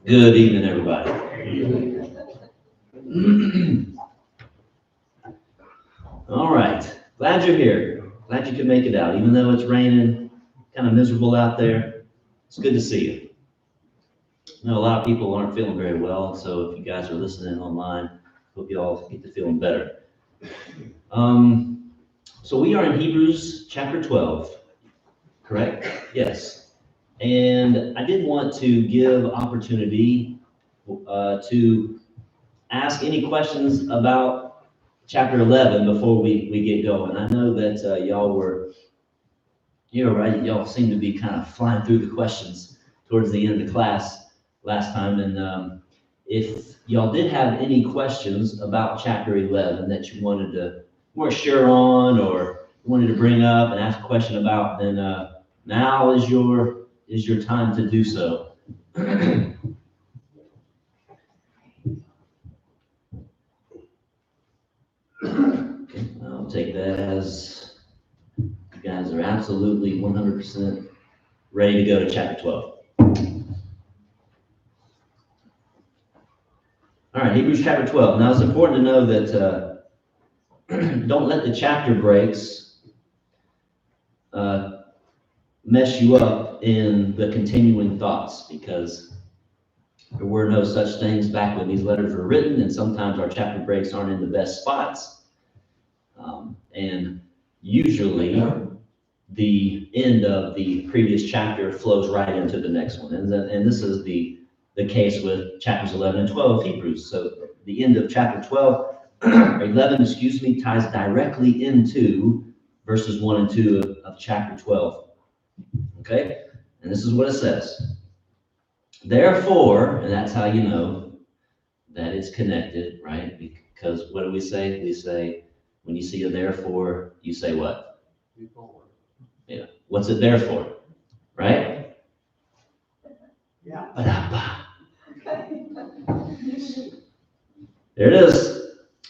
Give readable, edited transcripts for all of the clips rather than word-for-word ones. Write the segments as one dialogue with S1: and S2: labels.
S1: Good evening, everybody. All right, glad you're here. Glad you could make it out, even though it's raining, kind of miserable out there. It's good to see you. I know a lot of people aren't feeling very well, so if you guys are listening online, hope you all get to feeling better. So we are in Hebrews chapter 12, correct? Yes. And I did want to give opportunity to ask any questions about chapter 11 before we get going. I know that y'all seem to be kind of flying through the questions towards the end of the class last time. And if y'all did have any questions about chapter 11 that you weren't sure on, or wanted to bring up and ask a question about, then now is your time to do so. I'll take that as you guys are absolutely 100% ready to go to chapter 12. All right, Hebrews chapter 12. Now, it's important to know that don't let the chapter breaks mess you up in the continuing thoughts, because there were no such things back when these letters were written, and sometimes our chapter breaks aren't in the best spots. And usually the end of the previous chapter flows right into the next one. And this is the case with chapters 11 and 12 of Hebrews. So the end of chapter 12, or 11, ties directly into verses 1 and 2 of chapter 12. Okay? And this is what it says. Therefore, and that's how you know that it's connected, right? Because what do we say? We say, when you see a therefore, you say what?
S2: Before.
S1: Yeah. What's it there for? Right?
S2: Yeah.
S1: There it is.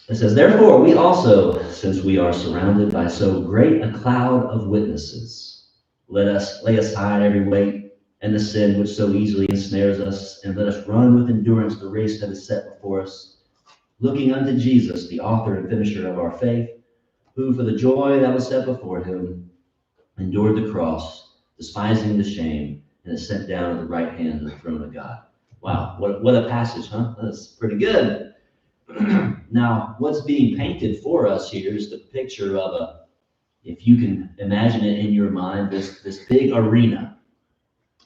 S1: It says, therefore, we also, since we are surrounded by so great a cloud of witnesses, let us lay aside every weight and the sin which so easily ensnares us, and let us run with endurance the race that is set before us, looking unto Jesus, the author and finisher of our faith, who for the joy that was set before him endured the cross, despising the shame, and is set down at the right hand of the throne of God. Wow, what a passage, huh? That's pretty good. Now, what's being painted for us here is the picture of if you can imagine it in your mind, this big arena.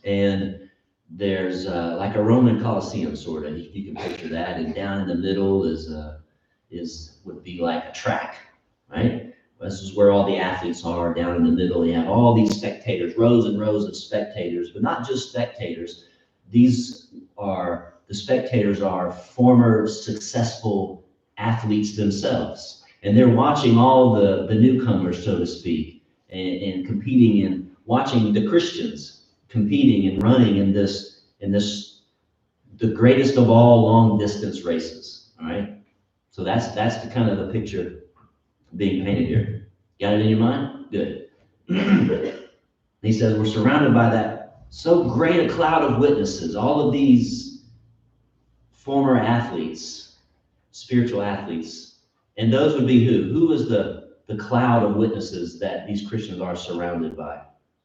S1: And there's like a Roman Colosseum, sort of. You can picture that. And down in the middle would be like a track, right? This is where all the athletes are. Down in the middle, you have all these spectators, rows and rows of spectators, but not just spectators. The spectators are former successful athletes themselves. And they're watching all the newcomers, so to speak, and competing, and watching the Christians competing and running in this the greatest of all long distance races. All right. So that's the kind of the picture being painted here. Got it in your mind? Good. He says we're surrounded by that so great a cloud of witnesses, all of these former athletes, spiritual athletes. And those would be who? Who is the cloud of witnesses that these Christians are surrounded by?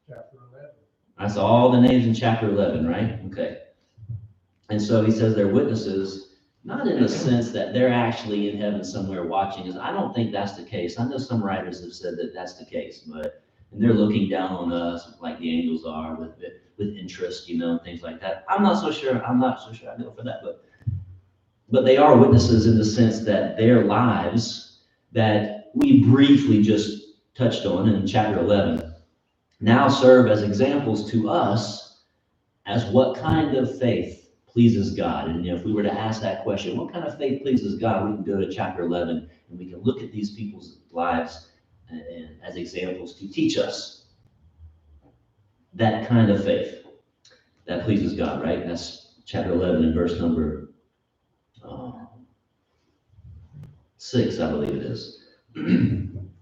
S2: Chapter 11.
S1: That's all the names in chapter 11, right? Okay. And so he says they're witnesses, not in the sense that they're actually in heaven somewhere watching us. I don't think that's the case. I know some writers have said that that's the case, and they're looking down on us like the angels are with interest, and things like that. I'm not so sure I go for that, but they are witnesses in the sense that their lives that we briefly just touched on in chapter 11 now serve as examples to us as what kind of faith pleases God. And if we were to ask that question, what kind of faith pleases God, we can go to chapter 11 and we can look at these people's lives and as examples to teach us that kind of faith that pleases God, right? That's chapter 11 and verse number 6, I believe it is. And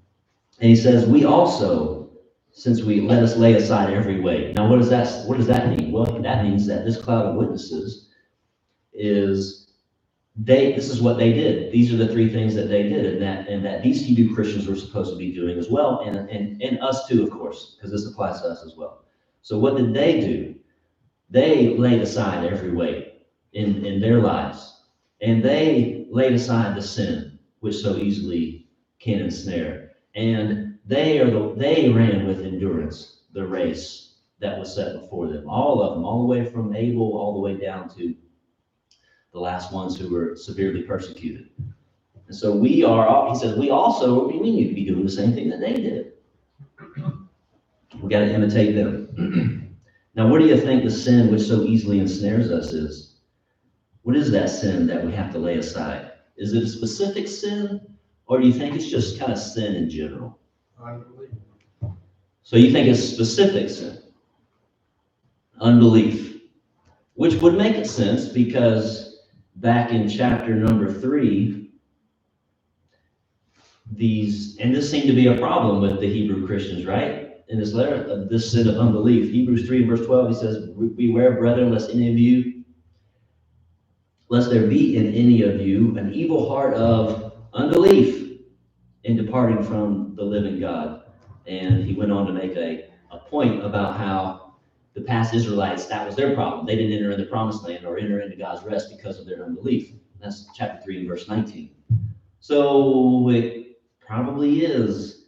S1: he says, we also, since we let us lay aside every weight. Now, what does that mean? Well, that means that this cloud of witnesses is this is what they did. These are the three things that they did, and that these Hebrew Christians were supposed to be doing as well, and us too, of course, because this applies to us as well. So what did they do? They laid aside every weight in their lives, and they laid aside the sin which so easily can ensnare, and they ran with endurance the race that was set before them. All of them, all the way from Abel all the way down to the last ones who were severely persecuted. And so he says, we need to be doing the same thing that they did. We got to imitate them. Now, what do you think the sin which so easily ensnares us is? What is that sin that we have to lay aside? Is it a specific sin, or do you think it's just kind of sin in general?
S2: Unbelief.
S1: So you think it's specific sin? Unbelief. Which would make sense because back in chapter number 3, and this seemed to be a problem with the Hebrew Christians, right? In this letter, this sin of unbelief. Hebrews 3 verse 12, he says, beware, brethren, lest there be in any of you an evil heart of unbelief in departing from the living God. And he went on to make a point about how the past Israelites, that was their problem. They didn't enter into the promised land or enter into God's rest because of their unbelief. That's chapter 3 and verse 19. So it probably is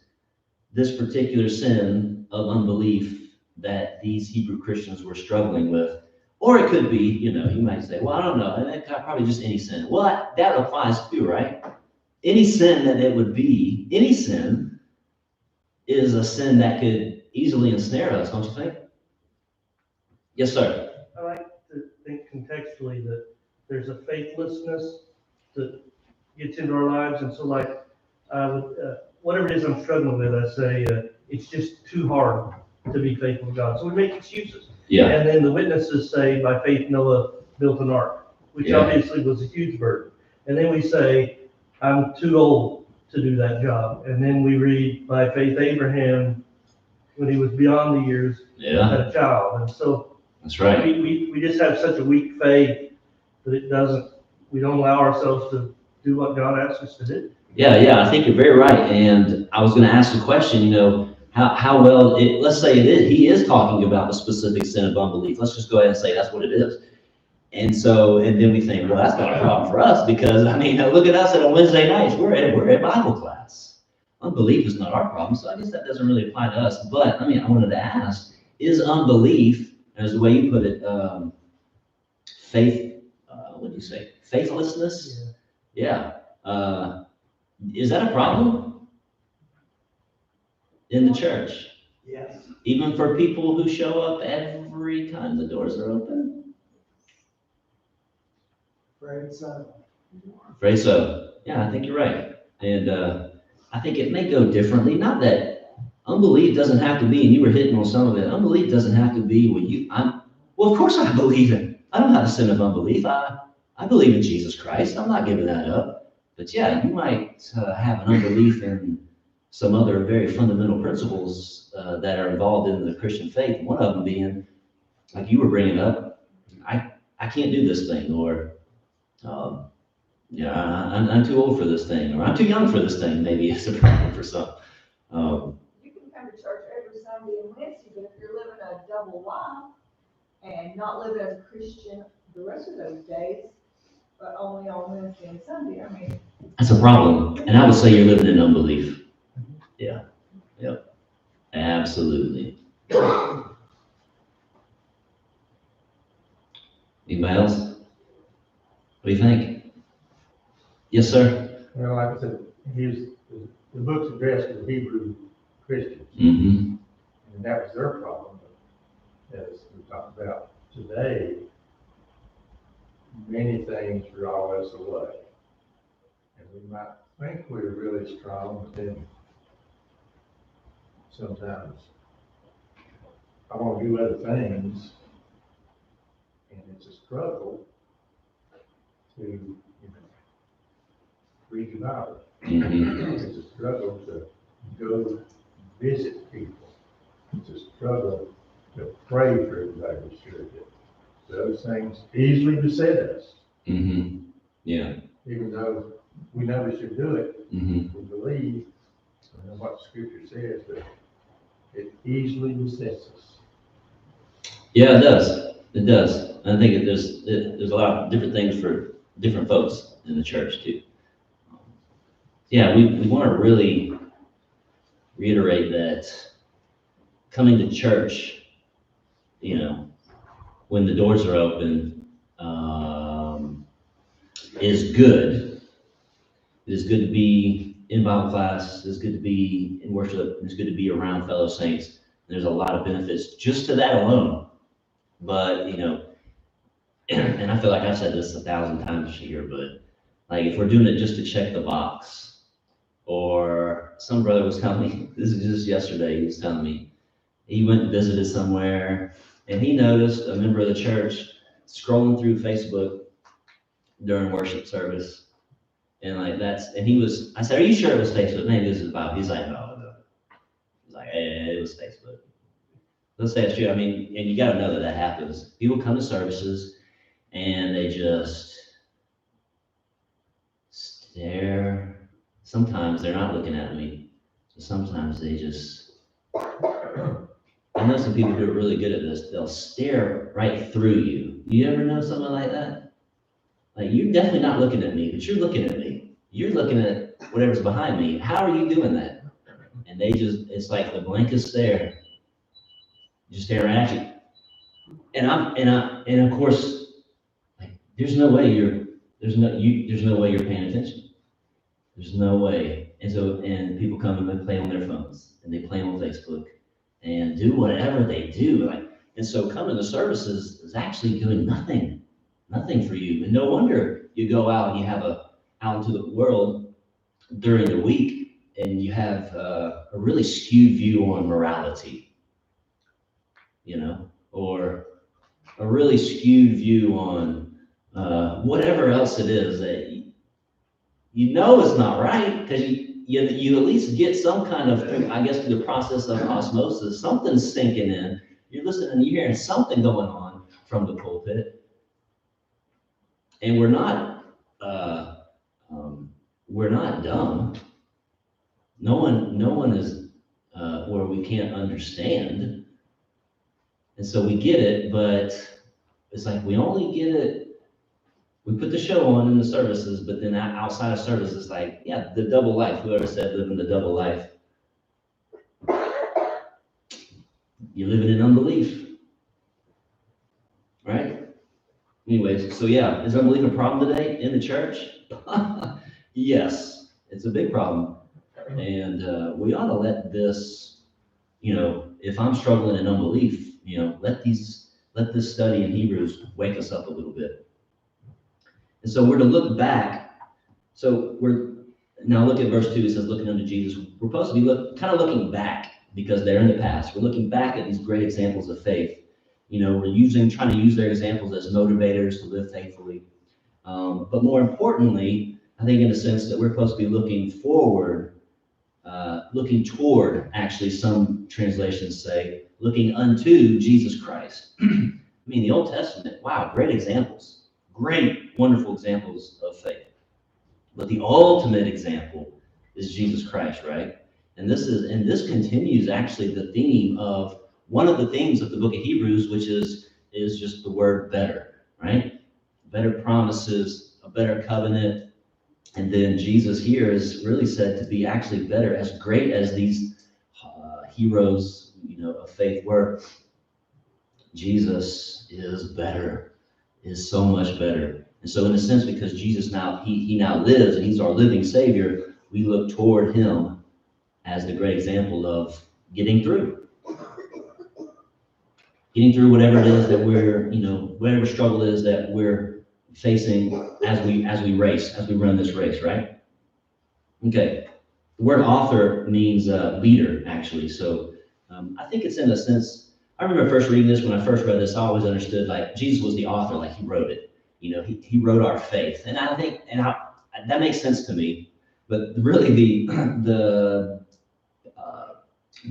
S1: this particular sin of unbelief that these Hebrew Christians were struggling with. Or it could be, you might say, well, I don't know, and probably just any sin. Well, that applies too, right? Any sin that it would be, any sin is a sin that could easily ensnare us, don't you think? Yes, sir.
S2: I like to think contextually that there's a faithlessness that gets into our lives, and so like I would, whatever it is I'm struggling with, I say it's just too hard to be faithful to God. So we make excuses.
S1: Yeah.
S2: And then the witnesses say, by faith Noah built an ark, which obviously was a huge burden. And then we say, I'm too old to do that job. And then we read, by faith Abraham, when he was beyond the years, had a child. And so
S1: that's right.
S2: We just have such a weak faith that we don't allow ourselves to do what God asks us to do.
S1: Yeah, I think you're very right. And I was going to ask the question, how well, let's say he is talking about the specific sin of unbelief. Let's just go ahead and say that's what it is. And then we think, well, that's not a problem for us because, look at us on Wednesday nights. We're at Bible class. Unbelief is not our problem, so I guess that doesn't really apply to us. But, I wanted to ask, is unbelief, as the way you put it, what do you say? Faithlessness? Yeah. Is that a problem in the church?
S2: Yes.
S1: Even for people who show up every time the doors are open?
S2: Afraid so.
S1: Afraid so. Yeah, I think you're right. And I think it may go differently. Not that unbelief doesn't have to be, and you were hitting on some of it, unbelief doesn't have to be well, of course I believe in. I don't have a sin of unbelief. I believe in Jesus Christ. I'm not giving that up. But yeah, you might have an unbelief in some other very fundamental principles that are involved in the Christian faith. One of them being, like you were bringing up, I can't do this thing, or I'm too old for this thing, or I'm too young for this thing. Maybe it's a problem for some.
S3: You can come to church every Sunday and Wednesday, but if you're living a double life and not living as a Christian the rest of those days, but only on Wednesday and Sunday,
S1: that's a problem. And I would say you're living in unbelief. Yeah. Yep. Absolutely. Anybody else? What do you think? Yes, sir.
S4: Well, like I said, the book's addressed to Hebrew Christians,
S1: Mm-hmm.
S4: and that was their problem. But as we talked about today, many things draw us away. And we might think we're really strong, but then sometimes I want to do other things, and it's a struggle to read the Bible.
S1: Mm-hmm.
S4: It's a struggle to go visit people. It's a struggle to pray for everybody we should do. Those things easily beset us.
S1: Yeah.
S4: Even though we know we should do it,
S1: hmm
S4: we believe, what the scripture says, that it easily besets us.
S1: Yeah, it does. It does. I think there's a lot of different things for different folks in the church too. Yeah, we want to really reiterate that coming to church, when the doors are open, is good. It is good to be in Bible class. It's good to be in worship. It's good to be around fellow saints. There's a lot of benefits just to that alone. But, and I feel like I've said this 1,000 times here, but like if we're doing it just to check the box, or some brother was telling me, this is just yesterday, he was telling me, he went and visited somewhere and he noticed a member of the church scrolling through Facebook during worship service. And like I said, are you sure it was Facebook? Maybe this is about, he's like, no. He's like, it was Facebook. Let's say it's true. I mean, and you got to know that happens. People come to services and they just stare. Sometimes they're not looking at me. Sometimes they just, I know some people who are really good at this. They'll stare right through you. You ever know someone like that? Like, you're definitely not looking at me, but you're looking at me. You're looking at whatever's behind me. How are you doing that? And it's like the blankest stare, just staring at you. And of course, like, there's no way you're paying attention. There's no way. And people come and they play on their phones and they play on Facebook and do whatever they do. And so coming to services is actually doing nothing for you. And no wonder you go out and you have out into the world during the week and you have a really skewed view on morality, or a really skewed view on whatever else it is that it's not right, because you at least get some kind of, I guess, through the process of osmosis, something's sinking in. You're listening, you're hearing something going on from the pulpit, and we're not dumb. No one is where we can't understand, and so we get it, but it's like we only get it. We put the show on in the services, but then outside of services, like, yeah, the double life. Whoever said living the double life, you're living in unbelief, right? Anyways, so yeah, is unbelief a problem today in the church? Yes, it's a big problem, and we ought to let this, if I'm struggling in unbelief, let this study in Hebrews wake us up a little bit. And so we're to look back. So now look at verse 2. It says, looking unto Jesus. We're supposed to be kind of looking back, because they're in the past. We're looking back at these great examples of faith. We're trying to use their examples as motivators to live faithfully. But more importantly, I think in a sense that we're supposed to be looking forward, looking toward, actually, some translations say, looking unto Jesus Christ. I mean, the Old Testament, wow, great examples. Great, wonderful examples of faith. But the ultimate example is Jesus Christ, right? And this continues actually the theme of one of the themes of the book of Hebrews, which is just the word better, right? Better promises, a better covenant. And then Jesus here is really said to be actually better, as great as these heroes, of faith were. Jesus is better, is so much better. And so in a sense, because Jesus now, he now lives and he's our living Savior, we look toward him as the great example of getting through whatever it is that we're, whatever struggle is that we're facing as we run this race, right? Okay. The word author means leader, actually. So I think it's in a sense, I remember first reading this. When I first read this, I always understood like Jesus was the author, like he wrote it. He wrote our faith. And I think, that makes sense to me. But really the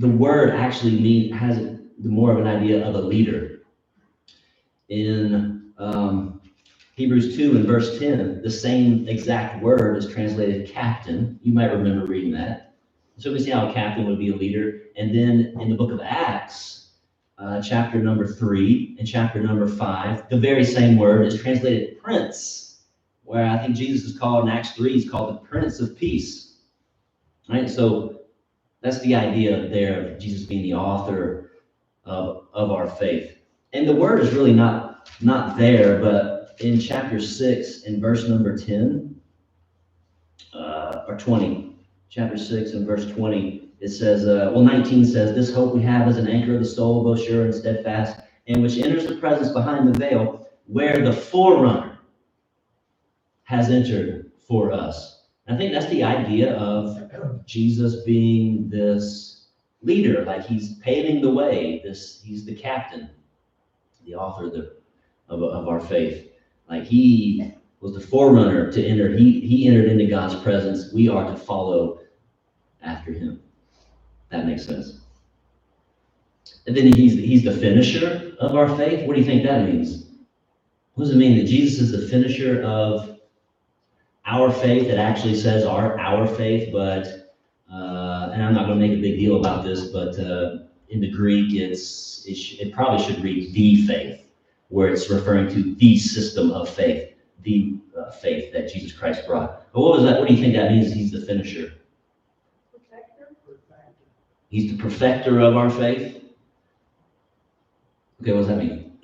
S1: word actually has more of an idea of a leader. In Hebrews 2 and verse 10, the same exact word is translated captain. You might remember reading that. So we see how a captain would be a leader. And then in the book of Acts, chapter number 3 and chapter number 5, the very same word is translated prince, where I think Jesus is called in Acts 3, he's called the Prince of Peace. Right? So that's the idea there of Jesus being the author of our faith. And the word is really not there, but in chapter 6 and verse number 10, or 20, chapter 6 and verse 20, it says, 19 says, this hope we have as an anchor of the soul, both sure and steadfast, and which enters the presence behind the veil, where the forerunner has entered for us. I think that's the idea of Jesus being this leader, like he's paving the way. He's the captain, the author of our faith. Like he was the forerunner to enter. He entered into God's presence. We are to follow after him. That makes sense. And then he's the finisher of our faith. What do you think that means? What does it mean that Jesus is the finisher of our faith? It actually says our faith, but and I'm not going to make a big deal about this, but in the Greek, it probably should read the faith, where it's referring to the system of faith, the faith that Jesus Christ brought. But what was that? What do you think that means? He's the finisher. He's the perfecter of our faith. Okay, what does that mean?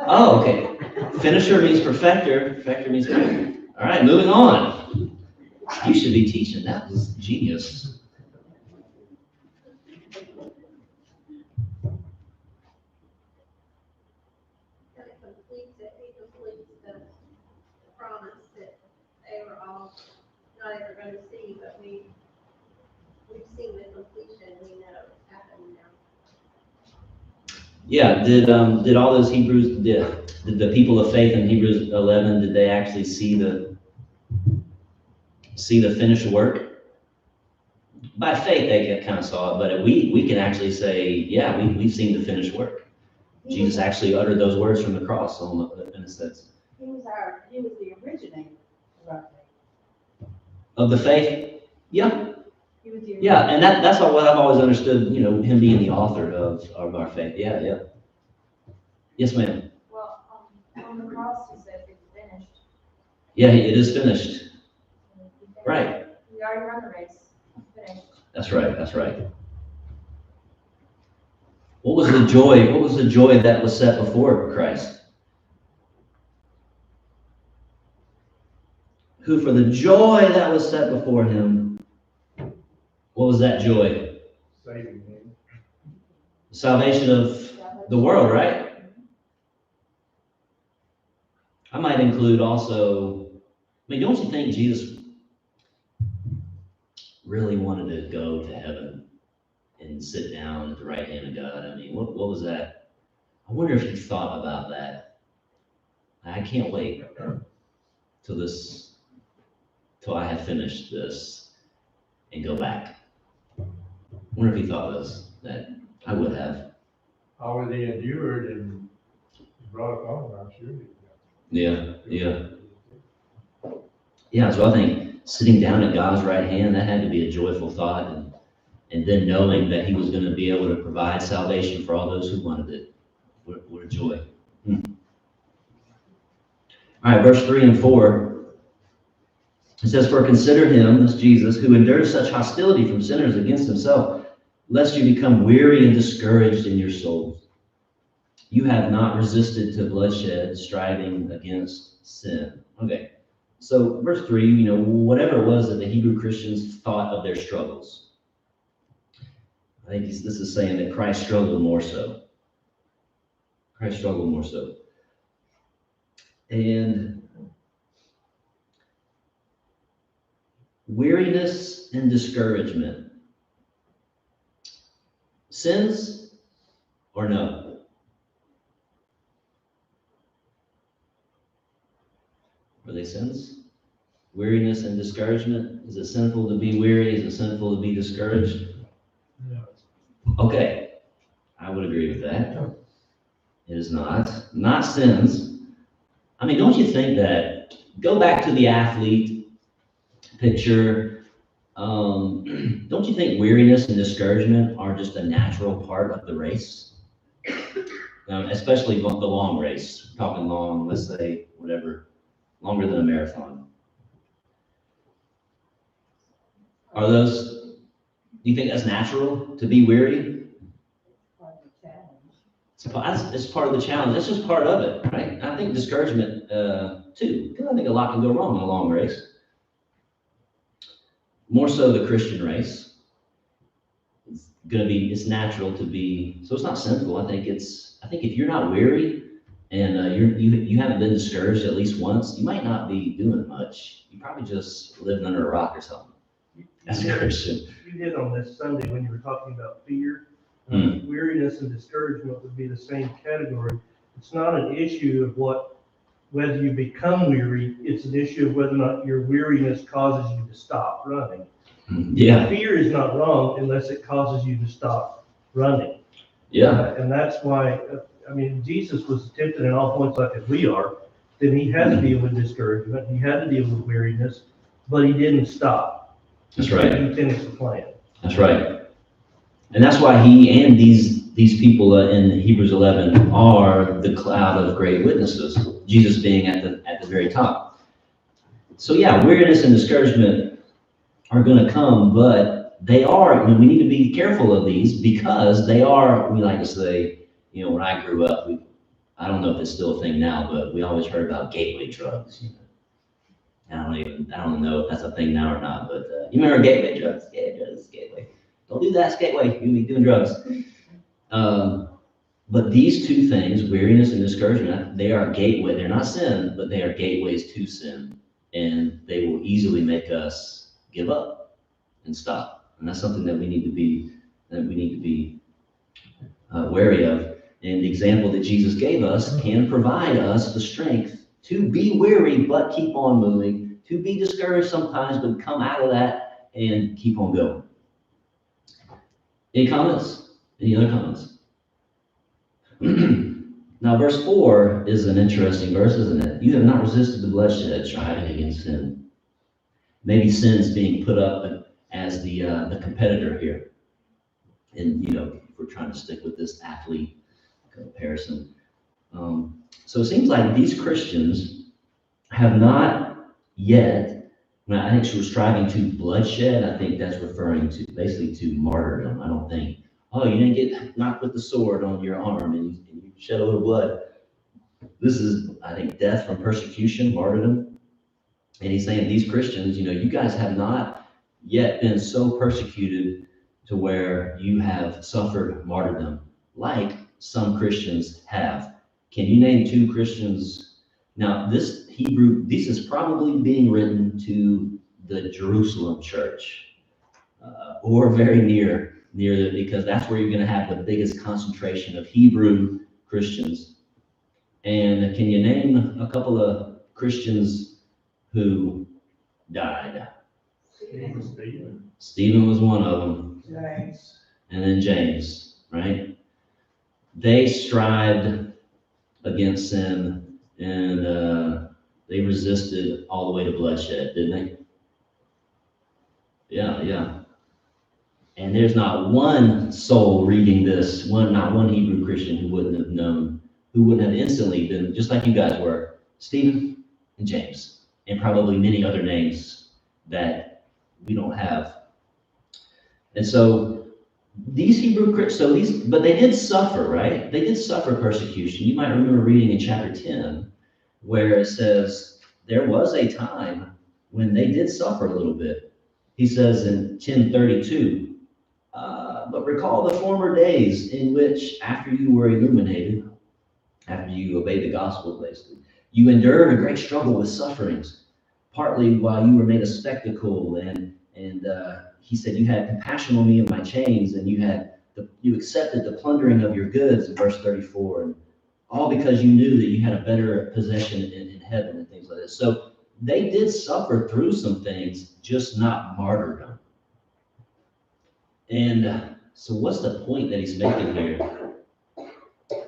S1: Oh, okay. Finisher means perfecter. Perfecter means perfecter. All right, moving on. You should be teaching. That was genius.
S5: That it completes it. He completes the promise that they were all not ever going to see, but we've seen the completion. We know it's happening now.
S1: Yeah, did all those Hebrews, did the people of faith in Hebrews 11, did they actually see the finished work? By faith, they kind of saw it, but we can actually say, yeah, we've seen the finished work. Jesus actually uttered those words from the cross, in a sense.
S6: He was the originator of our faith.
S1: Of the faith? Yeah.
S6: He was the
S1: Yeah, and that's what I've always understood, him being the author of our faith. Yeah. Yes, ma'am.
S3: Well, on the cross, he said it's finished.
S1: Yeah, it is finished. Right.
S3: We already run the race. Finished.
S1: That's right. What was the joy that was set before Christ? Who for the joy that was set before him, what was that joy?
S4: Saving him.
S1: Salvation of the world, right? I might include also, don't you think Jesus really wanted to go to heaven and sit down at the right hand of God? What was that? I wonder if he thought about that. I can't wait till I have finished this and go back. I wonder if he thought that I would have.
S4: All they endured and brought upon them, I'm sure.
S1: Yeah, so I think sitting down at God's right hand, that had to be a joyful thought, and then knowing that he was going to be able to provide salvation for all those who wanted it. What a joy. All right, verse 3 and 4. It says, for consider him, this Jesus, who endured such hostility from sinners against himself, lest you become weary and discouraged in your souls. You have not resisted to bloodshed, striving against sin. Okay, so verse 3, whatever it was that the Hebrew Christians thought of their struggles, I think this is saying that Christ struggled more so. Christ struggled more so. And weariness and discouragement. Sins or no? Are they sins? Weariness and discouragement? Is it sinful to be weary? Is it sinful to be discouraged?
S4: No.
S1: Okay, I would agree with that. It is not. Not sins. I mean, don't you think that, go back to the athlete picture, don't you think weariness and discouragement are just a natural part of the race? Especially the long race, talking long, let's say, whatever, longer than a marathon. Are those, do you think that's natural to be weary?
S3: Part of the challenge.
S1: It's part of the challenge. That's just part of it, right? I think discouragement, too, because I think a lot can go wrong in a long race. More so the Christian race. It's natural to be, so it's not sinful. I think if you're not weary and you haven't been discouraged at least once, you might not be doing much. You probably just lived under a rock or something as a Christian.
S2: You hit on this Sunday when you were talking about fear.
S1: Hmm.
S2: Weariness and discouragement would be the same category. It's not an issue of whether you become weary, it's an issue of whether or not your weariness causes you to stop running.
S1: Yeah,
S2: Fear is not wrong unless it causes you to stop running.
S1: yeah,
S2: And that's why, Jesus was tempted in all points like as we are. Then he had to deal with discouragement, he had to deal with weariness, but he didn't stop.
S1: that's right.
S2: He finished the plan.
S1: That's right. And that's why he and these people in Hebrews 11 are the cloud of great witnesses, Jesus being at the very top. So yeah, weariness and discouragement are going to come, but they are, we need to be careful of these because they are, we like to say, when I grew up, I don't know if it's still a thing now, but we always heard about gateway drugs. I don't know if that's a thing now or not, but you remember gateway drugs? Gateway. Don't do that, gateway. You'll be doing drugs. But these two things, weariness and discouragement, they are gateway. They're not sin, but they are gateways to sin, and they will easily make us give up and stop. And that's something that we need to be wary of. And the example that Jesus gave us can provide us the strength to be weary but keep on moving, to be discouraged sometimes but come out of that and keep on going. Any comments? Any other comments? Now, verse 4 is an interesting verse, isn't it? You have not resisted the bloodshed, striving against sin. Maybe sin's being put up as the competitor here. And, if we're trying to stick with this athlete comparison. So it seems like these Christians have not yet, I think she was striving to bloodshed. I think that's referring to basically to martyrdom. I don't think, you didn't get knocked with the sword on your arm and you shed a little blood. This is, I think, death from persecution, martyrdom. And he's saying these Christians, you guys have not yet been so persecuted to where you have suffered martyrdom like some Christians have. Can you name 2 Christians? Now, this is probably being written to the Jerusalem church, or very near it, because that's where you're going to have the biggest concentration of Hebrew Christians. And can you name a couple of Christians who died? Stephen was one of them.
S3: James.
S1: And then James, right? They strived against sin and they resisted all the way to bloodshed, didn't they? Yeah. And there's not one soul reading this, not one Hebrew Christian who wouldn't have known, who wouldn't have instantly been, just like you guys were, Stephen and James. And probably many other names that we don't have. And so these Hebrew Christians, but they did suffer, right? They did suffer persecution. You might remember reading in chapter 10, where it says there was a time when they did suffer a little bit. He says in 10:32, but recall the former days in which, after you were illuminated, after you obeyed the gospel, basically, you endured a great struggle with sufferings, partly while you were made a spectacle, and he said you had compassion on me of my chains, and you accepted the plundering of your goods in verse 34, and all because you knew that you had a better possession in heaven and things like this. So they did suffer through some things, just not martyrdom. And so what's the point that he's making here?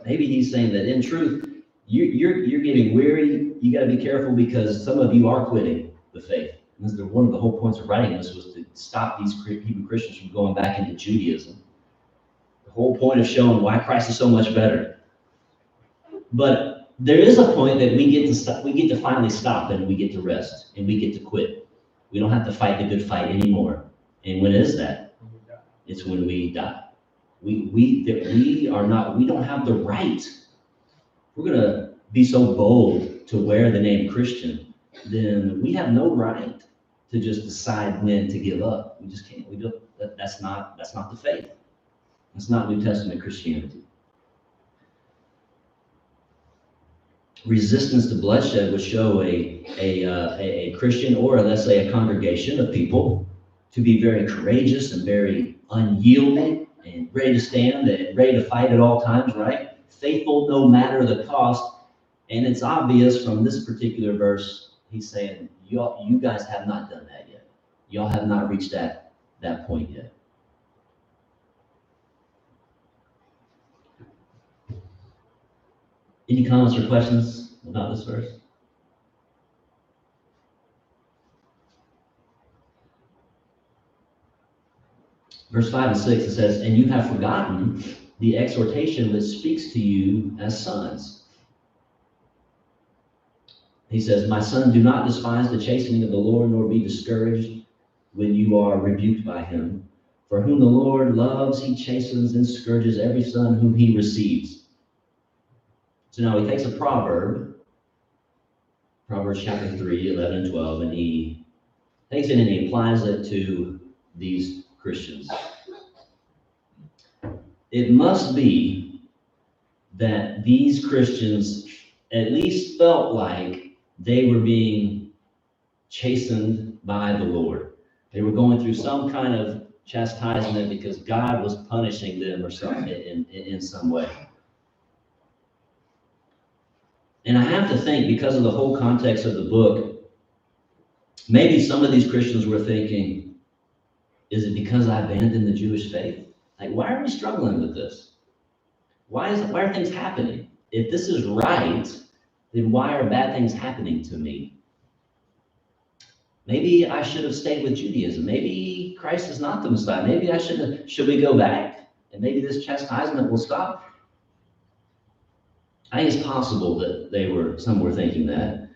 S1: maybe he's saying that in truth, you're getting weary. You got to be careful because some of you are quitting the faith. And this is one of the whole points of writing this was to stop these Hebrew Christians from going back into Judaism. The whole point of showing why Christ is so much better. But there is a point that we get to stop. We get to finally stop and we get to rest and we get to quit. We don't have to fight the good fight anymore. And when is that? It's when we die. We don't have the right. We're gonna be so bold to wear the name Christian, then we have no right to just decide when to give up. We just can't. We don't. That's not the faith. That's not New Testament Christianity. Resistance to bloodshed would show a Christian, or let's say a congregation of people, to be very courageous and very unyielding and ready to stand and ready to fight at all times, right? Faithful no matter the cost. And it's obvious from this particular verse, he's saying, you guys have not done that yet. Y'all have not reached that point yet. Any comments or questions about this verse? Verse 5 and 6, it says, and you have forgotten the exhortation that speaks to you as sons. He says, my son, do not despise the chastening of the Lord, nor be discouraged when you are rebuked by him. For whom the Lord loves, he chastens and scourges every son whom he receives. So now he takes a proverb, Proverbs chapter 3, 11 and 12, and he takes it and he applies it to these Christians. It must be that these Christians at least felt like they were being chastened by the Lord. They were going through some kind of chastisement because God was punishing them or something in some way. And I have to think, because of the whole context of the book, maybe some of these Christians were thinking, is it because I abandoned the Jewish faith? Like, why are we struggling with this? Why are things happening? If this is right, then why are bad things happening to me? Maybe I should have stayed with Judaism. Maybe Christ is not the Messiah. Maybe should we go back? And maybe this chastisement will stop. I think it's possible that some were thinking that.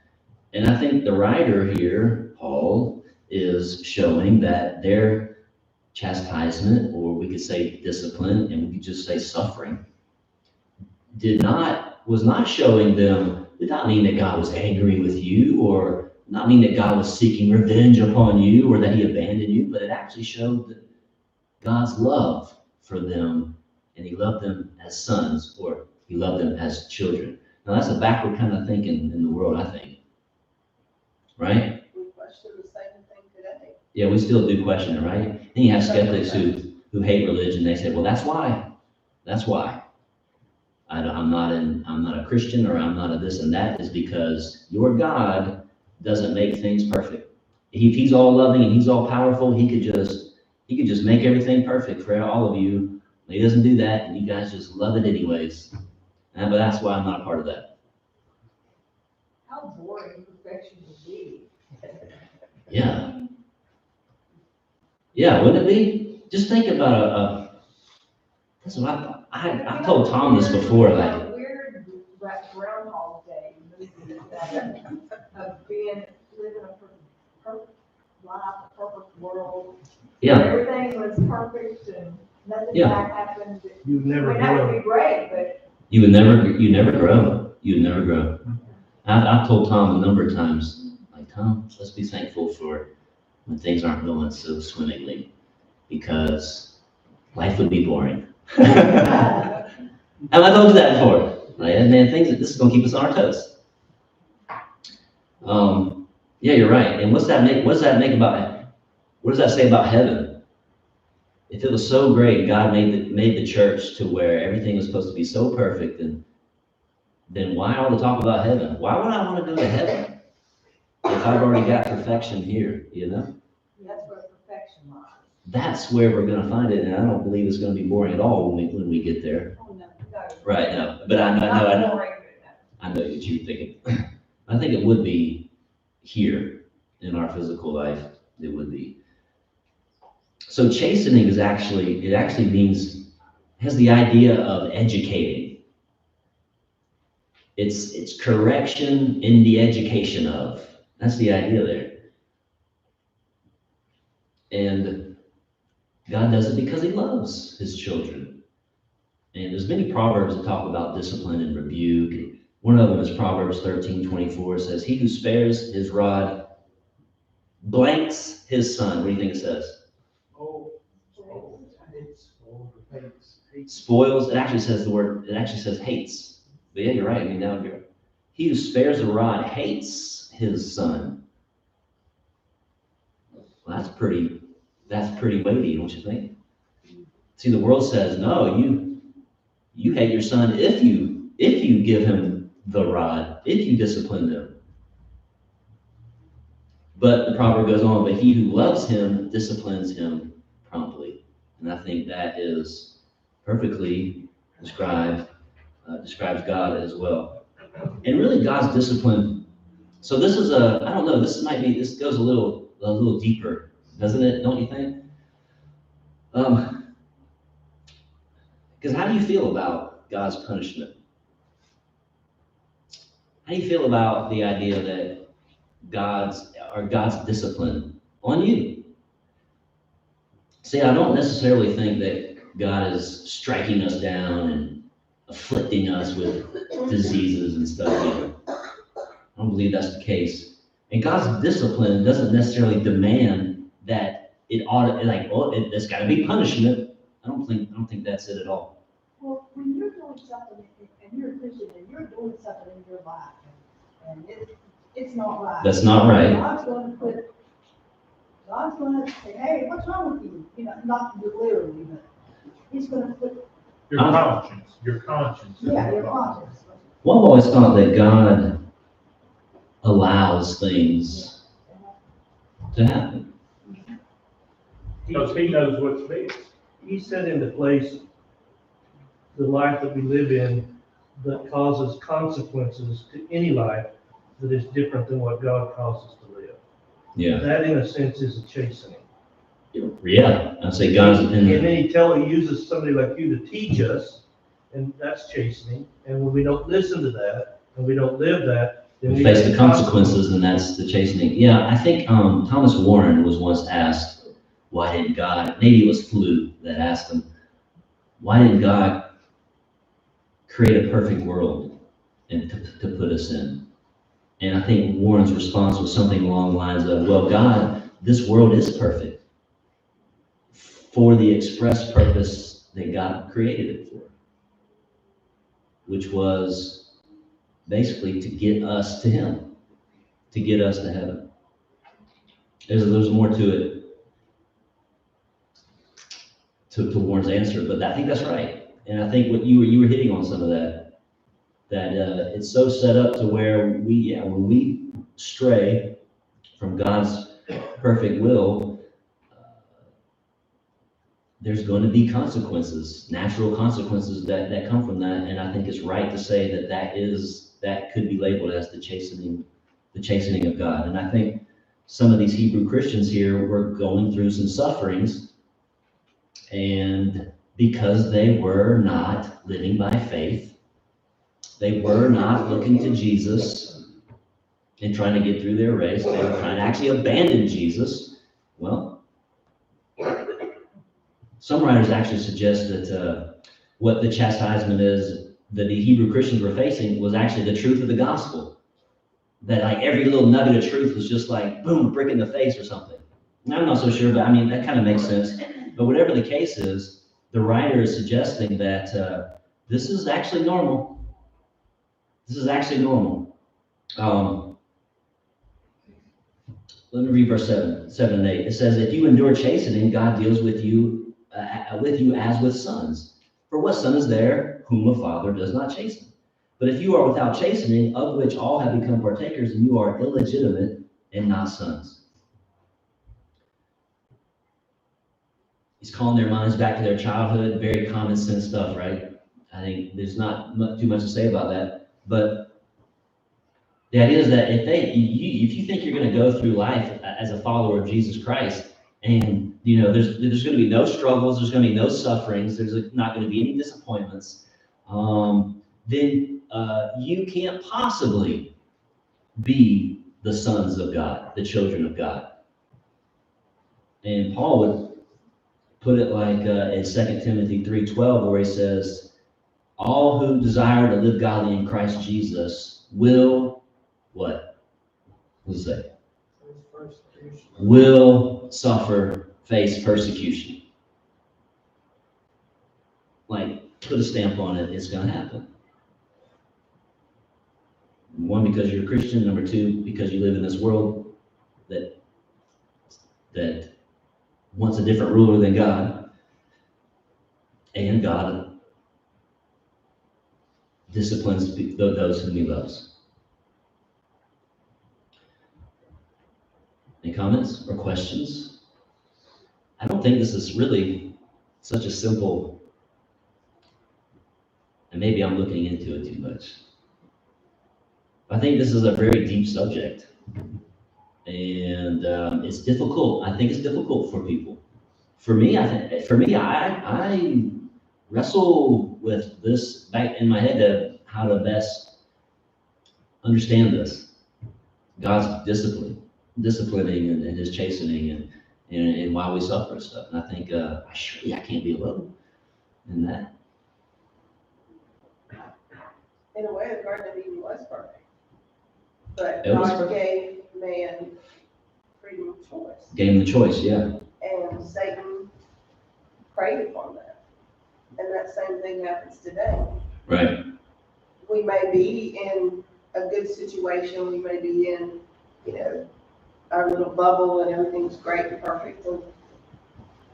S1: And I think the writer here, Paul, is showing that their chastisement, or we could say discipline, and we could just say suffering, was not showing them, did not mean that God was angry with you, or not mean that God was seeking revenge upon you, or that he abandoned you, but it actually showed God's love for them, and he loved them as sons, or he loved them as children. Now that's a backward kind of thinking in the world, I think. Right?
S3: We question the same thing today.
S1: Yeah, we still do question it, right? Then you have skeptics who hate religion. They say, well, that's why. That's why. I'm not a Christian, or I'm not a this and that, is because your God doesn't make things perfect. If he's all loving and he's all powerful, he could just make everything perfect for all of you. But he doesn't do that, and you guys just love it anyways. But that's why I'm not a part of that.
S3: How boring perfection would be.
S1: Yeah. Yeah, wouldn't it be? Just think about that's what I thought. I told Tom this before, like,
S3: A weird Groundhog Day movie of living a perfect life, a perfect world.
S1: yeah,
S3: Everything was perfect and nothing
S1: Yeah.
S3: bad happened.
S2: You
S3: I
S2: never
S3: mean, that would
S2: grow.
S3: be great, but
S1: you never grow. You would never grow. I've told Tom a number of times, like, Tom, let's be thankful for when things aren't going so swimmingly, because life would be boring. Have I told you that before? Like, man, this is gonna keep us on our toes. Yeah, you're right. And what does that say about heaven? If it was so great, God made the church to where everything was supposed to be so perfect, and then why all the talk about heaven? Why would I want to go to heaven if I've already got perfection here, you know?
S3: that's where perfection lies.
S1: That's where we're going to find it, and I don't believe it's going to be boring at all when we get there.
S3: Oh, no, no,
S1: Right, no, but I know, I know what you're thinking. I think it would be here in our physical life, it would be. So chastening is actually, it actually means, has the idea of educating. It's correction in the education of. That's the idea there. And God does it because he loves his children. And there's many proverbs that talk about discipline and rebuke. And one of them is Proverbs 13:24. It says, he who spares his rod blanks his son. What do you think it says? Spoils. It actually says the word, it actually says hates. But yeah, you're right. I mean, that would be right. He who spares the rod hates his son. Well, that's pretty weighty, don't you think? See, the world says, no, you hate your son if you give him the rod, if you discipline them. But the proverb goes on, but he who loves him disciplines him promptly. And I think that is perfectly describes God as well. And really God's discipline. So this is I don't know, this goes a little deeper, doesn't it? Don't you think? Because how do you feel about God's punishment? How do you feel about the idea that God's discipline on you? See, I don't necessarily think that God is striking us down and afflicting us with diseases and stuff either. I don't believe that's the case. And God's discipline doesn't necessarily demand that it ought to, there's got to be punishment. I don't think that's it at all.
S6: Well, when you're doing something, and you're a Christian, and you're doing something in your life, and it's not right.
S1: That's not right.
S6: God's going to say, hey, what's wrong with you? You know, not literally, but he's going to put.
S4: Your conscience.
S6: Yeah, your conscience.
S1: Well, I've always thought that God allows things to happen.
S4: Because he knows what's best.
S2: He set into place the life that we live in that causes consequences to any life that is different than what God calls us to live.
S1: Yeah.
S2: That, in a sense, is a chastening.
S1: Yeah, I'd say God's
S2: And then he uses somebody like you to teach us, and that's chastening. And when we don't listen to that, and we don't live that, then
S1: we face the consequences, and that's the chastening. Yeah, I think Thomas Warren was once asked, why didn't God, maybe it was Flew that asked him, why didn't God create a perfect world and to put us in? And I think Warren's response was something along the lines of, well, God, this world is perfect for the express purpose that God created it for, which was basically to get us to him, to get us to heaven. There's more to it, to Warren's answer, but I think that's right. And I think what you were hitting on some of that it's so set up to where when we stray from God's perfect will, there's going to be consequences, natural consequences that come from that. And I think it's right to say that could be labeled as the chastening of God. And I think some of these Hebrew Christians here were going through some sufferings, and because they were not living by faith, they were not looking to Jesus and trying to get through their race. They were trying to actually abandon Jesus. Well, some writers actually suggest that what the chastisement is that the Hebrew Christians were facing was actually the truth of the gospel. That like every little nugget of truth was just like, boom, a brick in the face or something. And I'm not so sure, but I mean, that kind of makes sense. But whatever the case is, the writer is suggesting that this is actually normal. This is actually normal. Let me read verse 7 and 8. It says, if you endure chastening, God deals with you as with sons. For what son is there whom a father does not chasten? But if you are without chastening, of which all have become partakers, then you are illegitimate and not sons. He's calling their minds back to their childhood, very common sense stuff, right? I think there's not too much to say about that. But the idea is that if you think you're going to go through life as a follower of Jesus Christ, and there's going to be no struggles, there's going to be no sufferings, there's not going to be any disappointments, then you can't possibly be the sons of God, the children of God. And Paul would put it like in 2 Timothy 3:12, where he says, all who desire to live godly in Christ Jesus will, what? What does it say? Will face persecution. Like, put a stamp on it, it's going to happen. One, because you're a Christian. Number two, because you live in this world that wants a different ruler than God. And God disciplines those whom he loves. Any comments or questions? I don't think this is really such a simple, and maybe I'm looking into it too much. I think this is a very deep subject, and it's difficult. I think it's difficult for people. For me, I wrestle with this back in my head of how to best understand this. God's disciplining and his chastening and why we suffer and stuff. And I think surely I can't be alone in that.
S6: In a way, the Garden of Eden was perfect. But
S1: It was
S6: God
S1: perfect.
S6: gave man freedom of choice.
S1: Gave him the choice, yeah.
S6: And Satan preyed upon that. And that same thing happens today.
S1: Right.
S6: We may be in a good situation, we may be in, our little bubble and everything's great and perfect,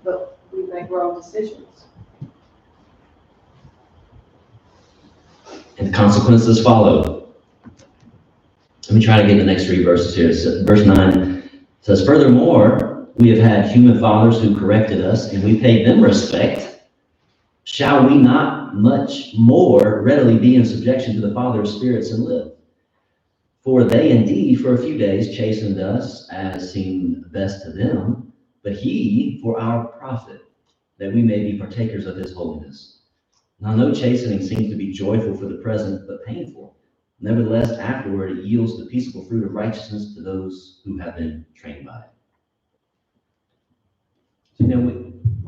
S6: but we make wrong decisions.
S1: And the consequences follow. Let me try to get the next three verses here. So, verse 9 says, furthermore, we have had human fathers who corrected us, and we paid them respect. Shall we not much more readily be in subjection to the Father of spirits and live? For they indeed for a few days chastened us as seemed best to them, but he for our profit, that we may be partakers of his holiness. Now no chastening seems to be joyful for the present, but painful. Nevertheless, afterward it yields the peaceable fruit of righteousness to those who have been trained by it.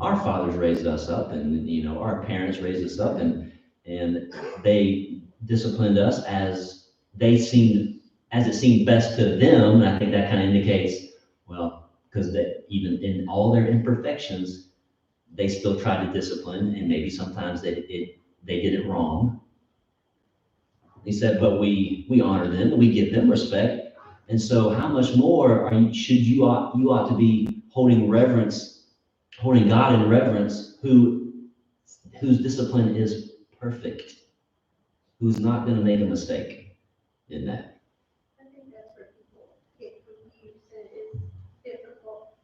S1: Our fathers raised us up, and our parents raised us up, and they disciplined us as it seemed best to them. And I think that kind of indicates, well, because even in all their imperfections, they still tried to discipline, and maybe sometimes they did it wrong. He said, but we honor them, we give them respect, and so how much more you ought to be holding God in reverence, whose discipline is perfect, who's not going to make a mistake in that.
S5: I think that's where people get confused, and it's difficult.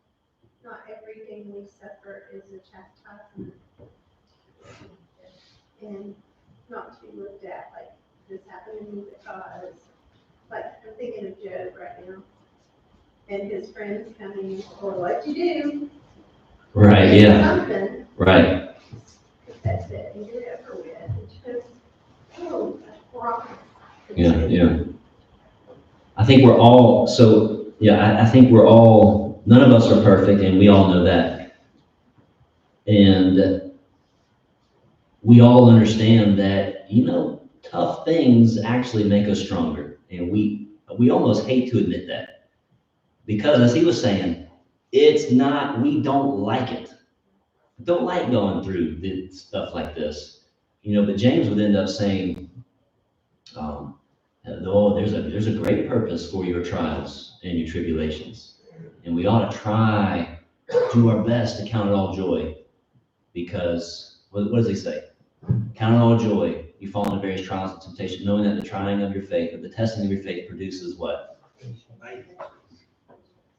S5: Not everything we suffer is a chastisement. And not to be looked at like this happened to me because, like, I'm thinking of Job right now. And his friends coming, well, what'd you do?
S1: Right, yeah.
S5: Something.
S1: Right.
S5: That's it, and you're over with. It's just, oh, that's wrong.
S1: Yeah. I think we're all, I think we're all, none of us are perfect, and we all know that. And we all understand that, tough things actually make us stronger. And we almost hate to admit that. Because as he was saying, we don't like it. We don't like going through stuff like this. But James would end up saying, there's a great purpose for your trials and your tribulations. And we ought to try, do our best to count it all joy. Because, what does he say? Count it all joy. You fall into various trials and temptations, knowing that the trying of your faith, or the testing of your faith produces what?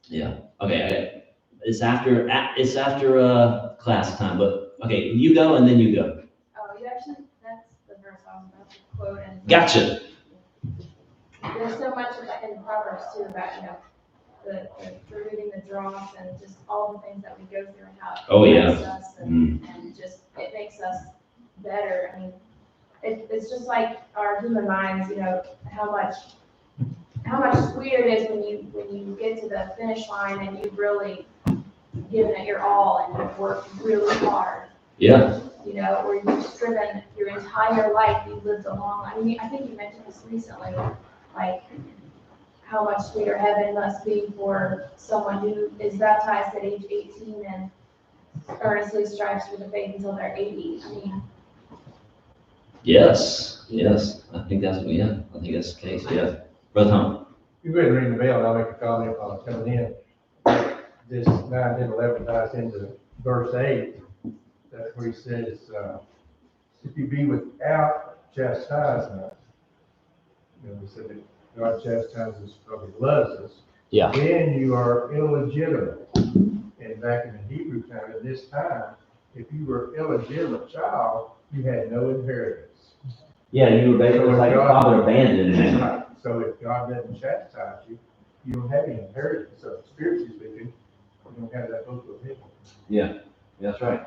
S1: Yeah. Okay. It's after class time, but okay, you go and then you go.
S3: Oh, that's
S7: quote and.
S1: Gotcha.
S7: There's so much in Proverbs too about, the removing the dross and just all the things that we go through and how it
S1: Oh, yeah.
S7: affects us and just, it makes us better. I mean, it's just like our human minds, how much sweeter it is when you get to the finish line and you've really given it your all and you've worked really hard.
S1: Yeah.
S7: Or you've striven your entire life, you've lived a long life. I mean, I think you mentioned this recently, like how much sweeter heaven must be for someone who is baptized at age 18 and earnestly strives for the faith until they're 80. I mean,
S1: Yes. I think that's the case. Yeah. Brother Tom.
S4: You go ahead and ring the bell, and I'll make a comment while I'm coming in. This 9, 10, 11 ties into verse 8. That's where he says, if you be without chastisement, we said that God chastises because he loves us.
S1: Yeah.
S4: Then you are illegitimate. And back in the Hebrew time, at this time, if you were an illegitimate child, you had no inheritance.
S1: Yeah, you were basically like your father abandoned you.
S4: Right. So if God doesn't chastise you, you don't have any inheritance. So spiritually speaking, you don't have that book of him.
S1: Yeah, that's right.